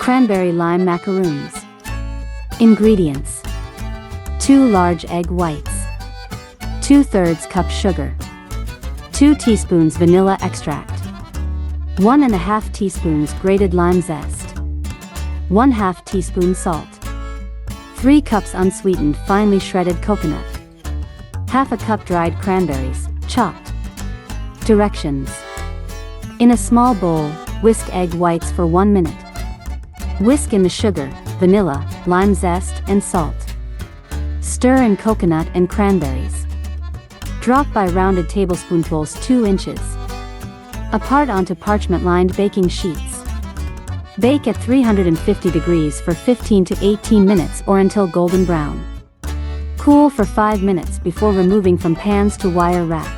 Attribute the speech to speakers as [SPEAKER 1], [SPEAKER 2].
[SPEAKER 1] Cranberry lime macaroons. Ingredients: 2 large egg whites, 2/3 cup sugar, 2 teaspoons vanilla extract, 1½ teaspoons grated lime zest, 1/2 teaspoon salt, 3 cups unsweetened finely shredded coconut, 1/2 cup dried cranberries, chopped. Directions: in a small bowl, whisk egg whites for 1 minute. Whisk in the sugar, vanilla, lime zest, and salt. Stir in coconut and cranberries. Drop by rounded tablespoonfuls 2 inches apart onto parchment-lined baking sheets. Bake at 350 degrees for 15 to 18 minutes or until golden brown. Cool for 5 minutes before removing from pans to wire wrap.